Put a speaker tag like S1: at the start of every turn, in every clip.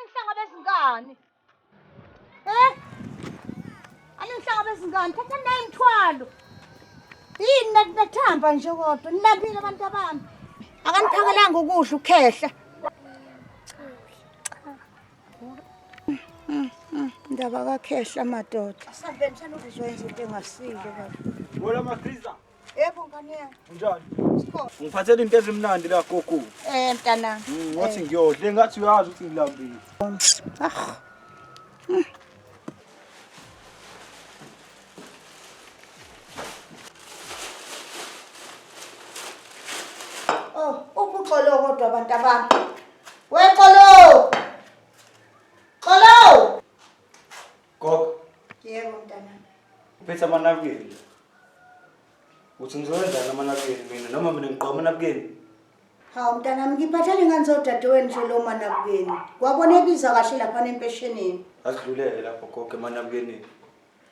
S1: Aningihlangabezingane. Aningihlangabezingane, thatha nayo imithwalo. Yini nathamba nje kodwa, nilambile abantu abami. Akaniphakelanga ukudla ukhehla. Ndaba kakhehla madoda. Sambeni sana ukuzwenza into engasile kahle.
S2: Hola Makhriza.
S1: Yebo ngane yami.
S2: Unjani?
S1: Sikhona.
S2: Ngiphathele into ezimnandi la gogo.
S1: Mntanami.
S2: Ngothi ngiyodle ngathi uyazi ukuthi ngilambile.
S1: Ubuxolo kodwa abantu abami. Wexolo! Xolo!
S2: Gogo,
S1: Yebo mntanami.
S2: uphethe amanabukeni. Uthi ngizowenza amanabukeni mina noma mina ngiqoma amanabukeni.
S1: Hawu mntanami ngiphathele ingane zodadewenu nje lo manabukeni. Kwabona ebiza kahle lapha empeshenini.
S2: Asidlulele lapho gogo emanabukeni.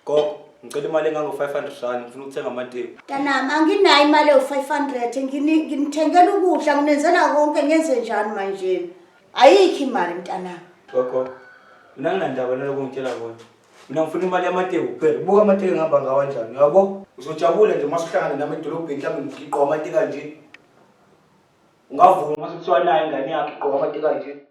S2: Gogo, ngicela imali engango-500 rand ngifuna ukuthenga amateki.
S1: Mntanami anginayo imali ewu-500 nginithengela ukudla nginenzela konke ngenze njani manje? Ayikho imali mntanami.
S2: Gogo, mina nginandaba naloko ngitshela kona. Mina ngifuna imali yamateki kuphela. Buka amateki ngihamba ngawo kanjani, yabo? Uzojabula nje uma sihlangana nami edolobheni mhlawumbe ngiqoma amateki kanje. Ungavuma uma sekuthiwa nayo ingane yakhe iqoma amateki kanje.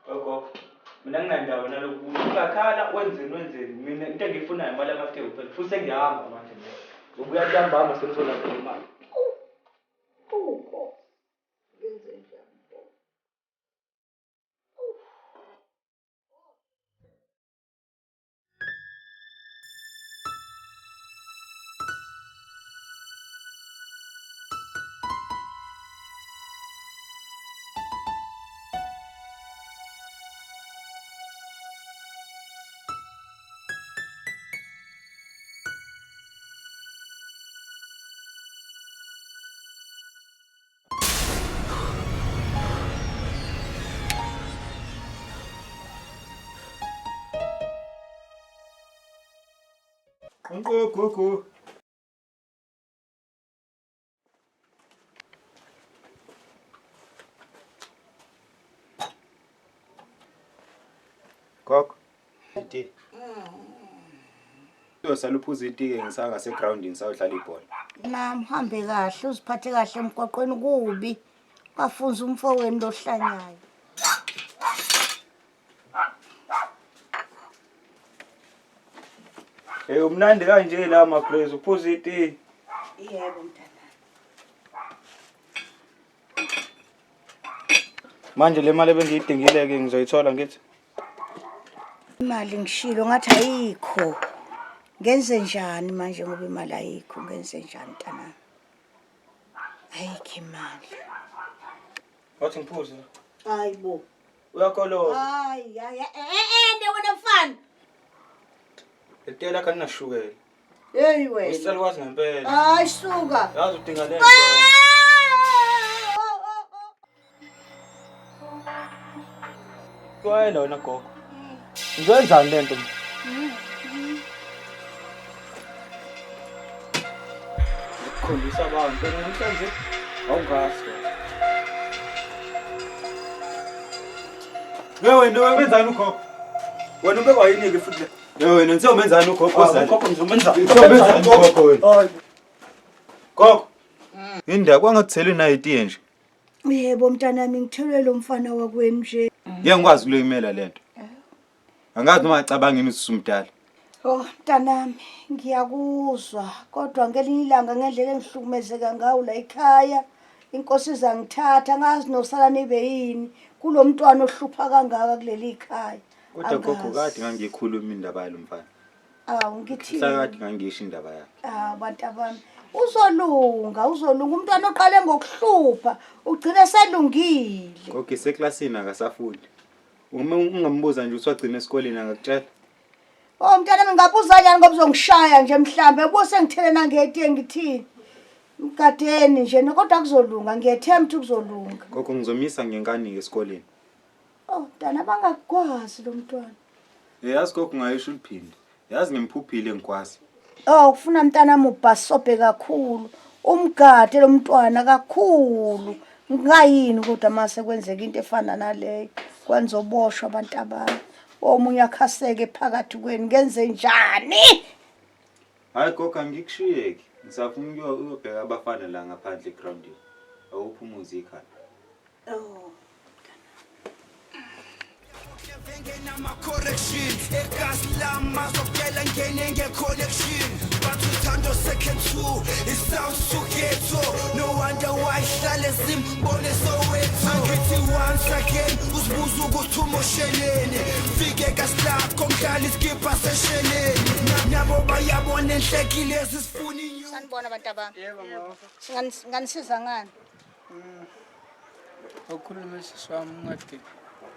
S2: Gogo, mina nginandaba nalokhu. Ungakhala wenzeni. Mina into engiyifunayo imali yamateki kuphela. Futhi sengiyahamba manje. Ubuya ntambama sengizolandela imali. Gogo. Gogo. Iti. Uyosala uphuza iti-ke ngisaka segroundini sawudlala ibhola.
S1: Mama uhambe kahle uziphathe kahle emgwaqweni kubi. Bafunza umfowenu lohlanyayo.
S2: Umnandi kanje la Makhriza uphuza iti.
S1: Yebo mntanami.
S2: Manje le mali ebengiyidingile-ke ngizoyithola ngithi.
S1: Imali ngishilo ngathi ayikho. Ngenze njani manje ngoba imali ayikho ngenze njani mntanami? Ayikho imali.
S2: Wathi ngiphuze.
S1: Hayibo.
S2: Uyakoloza.
S1: Hayi wena mfana.
S2: Letela kanti nashukela.
S1: Hey wena.
S2: Usicela kwazi ngempela.
S1: Hayi suka.
S2: Yazi udinga lento. Kwayena wena gogo. Ngizoyenzani lento? Ukukhombisa abantu namhlanje awungazi. Wena wenzani ugogo? Wena ubekwa yini-ke futhi? Wena ngizomenzani ugogo ozali? Ugogo ngizomenzani? Ngizomenzani ugogo wena? Gogo. Indaba kwangakutheli nayo itiye nje.
S1: Yebo mntanami ngithelwe lo mfana wakwenu nje.
S2: Ngeke ngikwazi ukuyimela lento. Angazi noma acabangeni ukuthi usumdala.
S1: Oh mntanami ngiyakuzwa kodwa ngelinye ilanga ngendlela engihlukumezeka ngawo la ekhaya inkosi izangithatha ngazi nosala nibe yini kulo mntwana ohlupha kangaka kuleli ekhaya.
S2: Kodwa gogo kade ngangiyikhuluma indaba yalo mfana.
S1: Awu ngithi
S2: Kade ngangisho indaba yakhe.
S1: Bantu abami uzolunga umntwana oqale ngokuhlupha ugcine selungile.
S2: Gogo seklasini akasafundi. Uma ungambuza nje usagcina esikoleni angakutshela.
S1: Oh mntanami ngabuza njani ngoba uzongishaya nje mhlambe bose ngithelena ngetiye ngithini. Mgadeni nje kodwa kuzolunga ngiyethemba kuzolunga.
S2: Gogo ngizomisa ngenkani esikoleni.
S1: Oh mntana bangakwazi lo mntwana.
S3: Yazi gogo ngayisho uliphinde. Yazi ngimphuphile ngikwazi.
S1: Oh ufuna mntanami ubhasobhe kakhulu. Umgade lo mntwana kakhulu. Ngayini kodwa mase kwenzeka into efana naleyo. Kwenza oboshwa abantu abami. Omunye akhaseke phakathi kweni ngenze njani?
S3: Hayi gogo angikushiyeki. Ngisafuna uyobheka abafana la ngaphandle egroundini. Awuphumuze ikhaya.
S1: Oh.
S4: Ngena ama correction egazi lama zophela ngene nge connection but uthando second two it sounds so ghetto no wonder why hlale simbone Soweto angithi once again usibuza ukuthi umoshelene fike kaslap komdlali skipper sessioneni nabo bayabona enhlekile sisifuna inyu
S1: Sanibona abantu abami. Yebo mama. Nganisiza ngani?
S5: Okhuluma siswami ngade.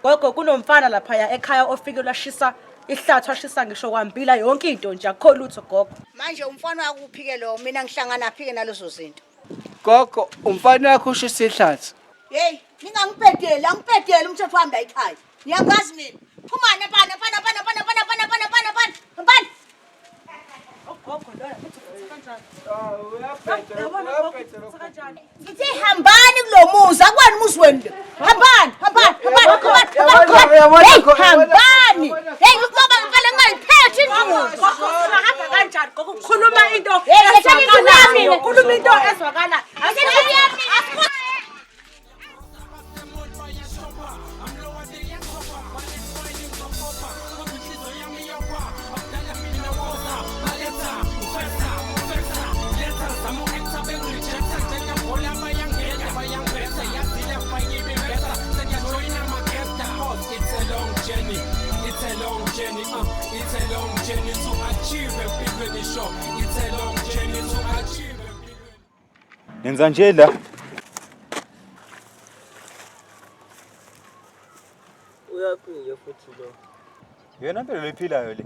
S6: Gogo kunomfana lapha ekhaya ofike lashisa ihlathi washisa ngisho kwambila yonke into nje akho lutho gogo.
S1: Manje umfana wakuphike lo mina ngihlangana phike nalezo zinto.
S5: Gogo umfana wakho ushisa ihlathi.
S1: Hey, ningangipedeli, angipedeli umthetho wami la ekhaya. Niyangazi mina. Phuma nepana.
S6: Gogo lona kanjani?
S1: Ngithi hambani kulomuzi, akwani umuzi wenu. Hambani. Hambani. Hey, ngoba ngivele ngayiphethe indlu.
S6: Hamba kanjani gogo ukhuluma into
S1: Khuluma
S6: into ezwakala.
S4: It's a long journey to achieve a big in shop. It's a long journey to achieve a big.
S3: Nenza nje la.
S5: Uyaphinge futhi lo.
S3: Yena impilo lephilayo le,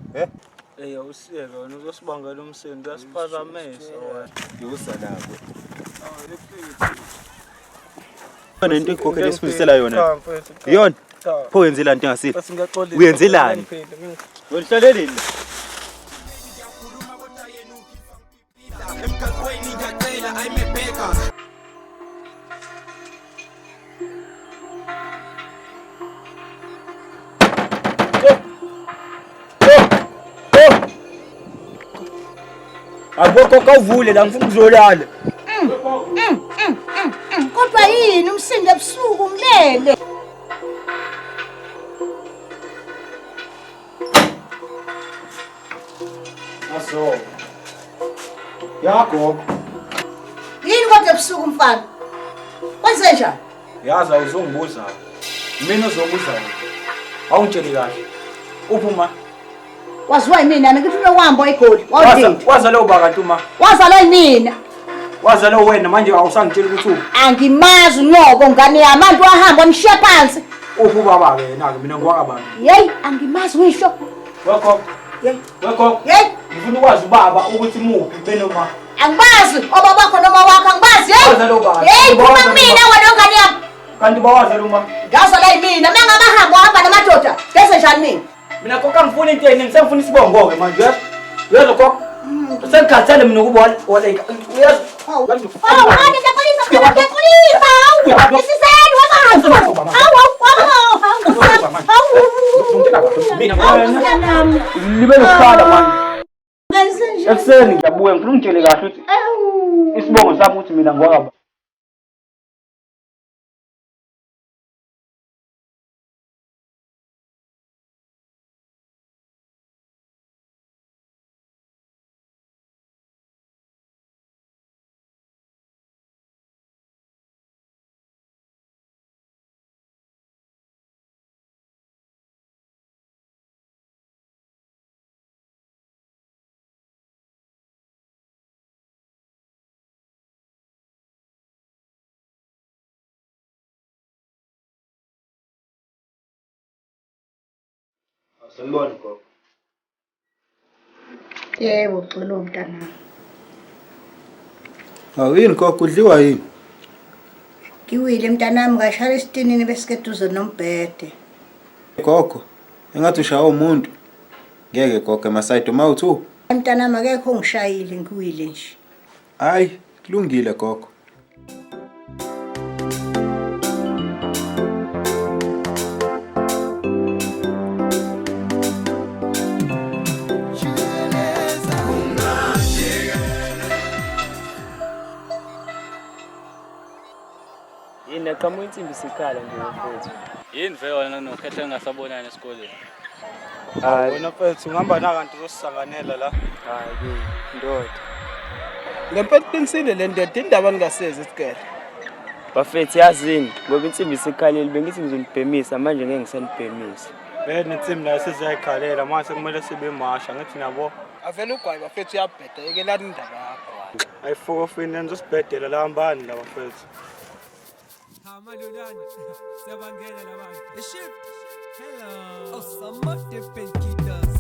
S5: Usiyeke wena uzosibangela umsebenzi uyasiphazamisa wena.
S3: Yosalabo. Yona into gogo lesifundisela yona. Yona. Pho wenzela into ngasiphi? Uyenzelani? Wehlaleleni.
S4: Emgaqweni ngiyacela ayimebheka.
S2: Aboko kawuvule la ngifuna ukuzolala.
S1: Kodwa yini umsindo ebusuku ngilele?
S2: Aso. Yakho.
S1: Yini kodwa ebusuku mfana? Kwenze njani?
S2: Yazi awuzongibuza. Mina uzobuza. Awungitsheli kahle. Uphuma.
S1: Waziwa yimina ngithi unohambo eGoli. Wawudini.
S2: Waza lo baka Tuma.
S1: Wazala yimina.
S2: Waza lo wena manje awusangitsheli ukuthi uphi.
S1: Angimazi unyobo ngane yami abantu wahamba nishiya phansi.
S2: Uphi baba ke nake mina ngiwakabani.
S1: Hey, angimazi ngisho.
S2: Wakho. Wakho.
S1: Hey,
S2: Ngifuna ukwazi ubaba ukuthi muphi benoma.
S1: angibazi obabakho noma wakho angibazi.
S2: Waza lo baba.
S1: Hey, kuma mina wena ngane yami.
S2: Kanti bawaza lo ma.
S1: Ngazala yimina mengabahamba namadoda. Bese njani mina?
S2: Mina kokha ngifuna into eningi ngisafuna isibongo ke manje uyazi. Uyazi kokho. Usengikhathele mina ukuba wala uyazi.
S1: Oh, hadi polisi. Isiseni wakazi.
S2: Libe lokukhala manje. Ekseni ngiyabuya ngifuna ungitshele kahle ukuthi isibongo sami ukuthi mina ngiwakaba. Sanibona gogo.
S1: Yebo, xolo mntana.
S3: Awuyini gogo udliwa yini?
S1: Kiwile mntanami ngashaya esitinini besikeduze nombhede.
S3: Gogo, engathi ushaya umuntu. Ngeke gogo emasayidi mawuthu.
S1: Mntanami akekho ongishayile ngiwile nje.
S3: Hayi, kulungile gogo.
S5: Yini qhamuka insimbi sikhala nje mfethu. Yini vele wena nokhetha engasabonani esikoleni.
S2: Hayi wena mfethu ngihamba na kanti uzosisanganela la.
S5: Hayi ke ndoda.
S2: Ngempela qinisile le ndoda indaba ningasezi isigele.
S5: Bafethu yazini ngoba insimbi sikhalile bengithi ngizonibhemisa manje ngeke ngisanibhemisa.
S2: Bene insimbi nayo sizayikhalela manje kumele sibe emasha ngathi nabo.
S7: Avela ugwayi bafethu uyabheda yekelani indaba yakho.
S2: Ayifuko fini nizosibhedela la hambani la bafethu.
S8: Amalulani sabangena labantu the ship hello osamade penkidas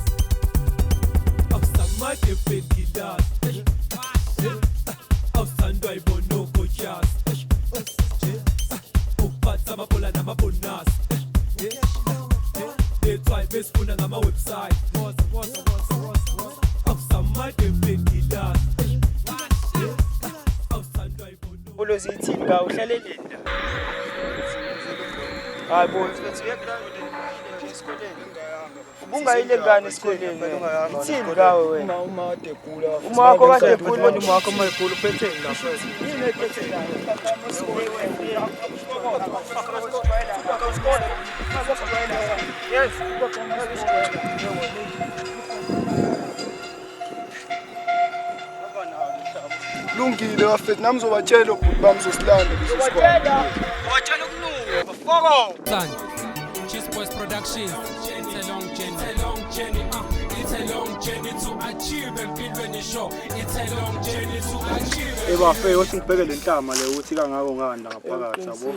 S8: osamade penkidas osandwa ibonoko jazz uphatha amabola namabonas letwa besifuna ngama website osamade penkidas osandwa ibonoko
S5: Ulozi ithini ka uhlalele nda. Hayi bo mfethu uyekela nje esikoleni. Ubungayile ngane esikoleni. Ithini kawe wena?
S7: Uma kade egula.
S5: Uma wakho kade egula
S2: Uma wakho mayigula uphethe la mfethu.
S5: yini ephethe la? Yes.
S7: Lungile bafethu nami ngizobatshela ukuthi bamzosilanda
S5: Watshela ukunuka bafoko.
S8: Cheese Boys Productions. It's a long journey. It's a long journey. It's a long journey to achieve and build when you show. It's a long journey to achieve.
S2: Ebafe othi ngibheke le ntama le uthi kangako ngani la ngaphakathi yabo.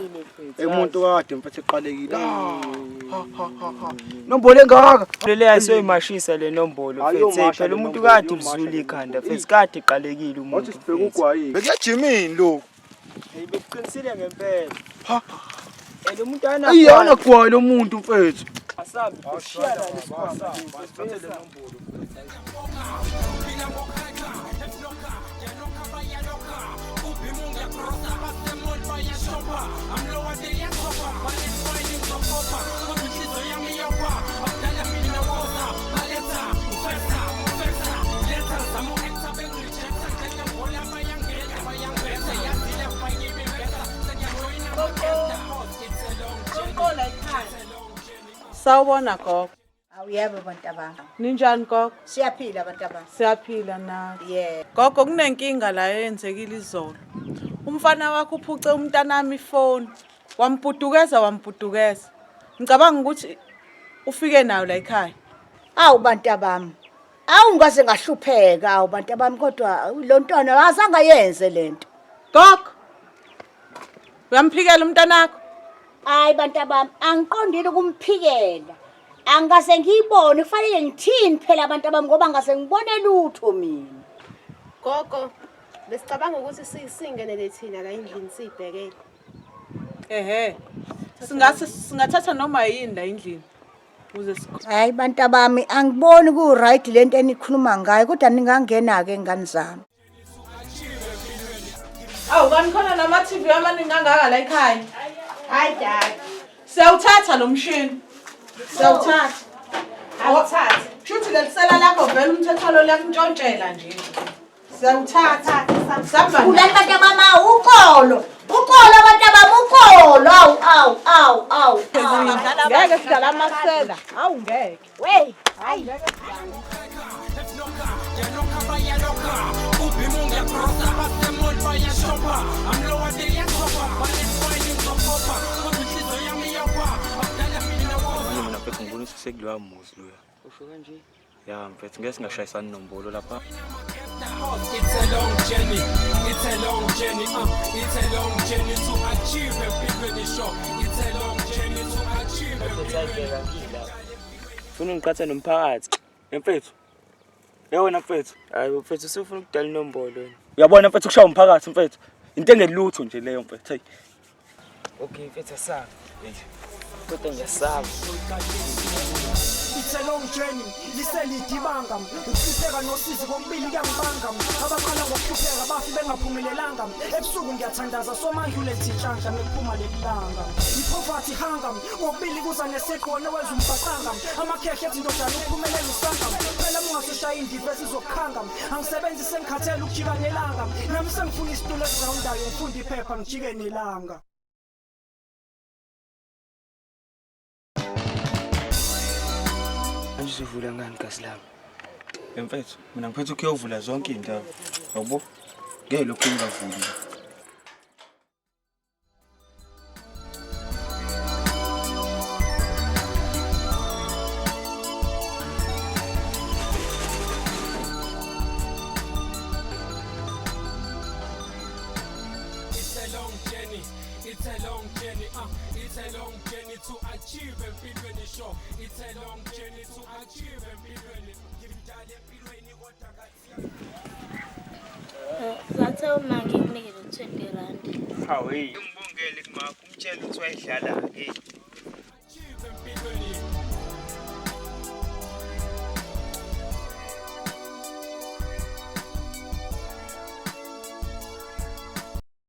S2: Umuntu kade mfethu eqalekile. Nombolo engaka.
S5: Lele asoyimashisa le nombolo mfethu phela umuntu kade uzula ikhanda mfethu kade eqalekile umuntu.
S2: Wathi sibheke ugwayini.
S7: bekuyajimini lo
S5: Hey bekuqinisile ngempela. Lo muntu ana
S2: Ayana gwayi lo muntu mfethu.
S5: asabi ushiyana lesipasa. Mfethu le nombolo.
S6: Sawubona gogo.
S1: Awuyebo bantabami.
S6: Ninjani gogo?
S1: Siyaphila bantabami.
S6: Siyaphila nathi.
S1: Yeah.
S6: Gogo kunenkinga la eyenzekile izolo. Umfana wakho uphuce umntanami ifoni. Wampudukeza. Ngicabanga ukuthi ufike nayo la ekhaya.
S1: Awu bantabami. Awu ngase ngahlupheka awu bantabami kodwa lo ntwana azange yenze lento.
S6: Gogo. Uyamphikela umntanakho?
S1: Hayi bantabami angiqondile kumphikela. Angase ngiyibone kufanele ngithini phela abantabami ngoba ngase ngibone lutho mina.
S9: Gogo, besicabanga ukuthi singenele thina la endlini sibhekele.
S6: Ehe. Singathatha noma yini la endlini. Uze
S1: Hayi bantabami angiboni ku right lento enikhuluma ngayo kodwa ningangena ke ngani zami.
S6: Awu kanti khona nama TV amaningi angaka la ekhaya.
S1: Hayi dad.
S6: Siyawuthatha lo mshini. Siyawuthatha.
S9: Awuthatha.
S6: Shuthi lelisela lakho vele umthetho lo liyakuntshontshela nje. Siyawuthatha. Samba.
S1: Kulani bantabami uqolo. Uqolo bantabami uqolo. Awu.
S6: Ngeke sidlala amasela. Awu ngeke.
S1: Wey. Hayi.
S2: Mina mfethu ngibona ukuthi sekuliwa muzi lo.
S5: Usho kanje?
S2: Ya mfethu ngeke singashayisana nombolo lapha.
S8: It's a long journey. It's a long journey. It's a long journey to achieve and build when you show. It's a long journey to achieve and build when you show.
S5: Ufuna ngiqhatha nomphakathi.
S2: Mfethu. Yewena mfethu.
S5: Hayi mfethu usufuna ukudala inombolo wena.
S2: Uyabona mfethu kushaya umphakathi mfethu. Into engelutho nje leyo mfethu. Hey.
S5: Okay mfethu asaba. Kodwa ngiyasaba.
S10: It's a long journey, liselidibanga ukuhlupheka nosizi kombili kuyangibanga abaqala ngokuhlupheka bafi bengaphumelelanga ebusuku ngiyathandaza somanje ulethintshanja nekuphuma lelilanga ipoverty hanga kokubili kuza neseqone wenza umbaqanga amakhehla ethi ndodana uphumelela usanga phela mungasishaya indiva esizokukhanga angisebenzi sengikhathela ukujika nelanga nami sengifuna isitulo esirawundayo ngifunda iphepha ngijike nelanga.
S5: Anjizovula ngani gazi lami?
S2: Mfethu, mina ngiphethe ukuyovula zonke izindawo. Yabo? Ngeke lokhu ngavuli.
S8: It's a long journey, it's a long journey, it's a long journey to achieve empilweni sho. It's a long journey to achieve empilweni. Ngimdala empilweni kodwa ngathi
S11: Zathe uma ngikunikele 20 rand.
S5: Hawu hey, ngibongele kumakho umtshela ukuthi wayidlala ke.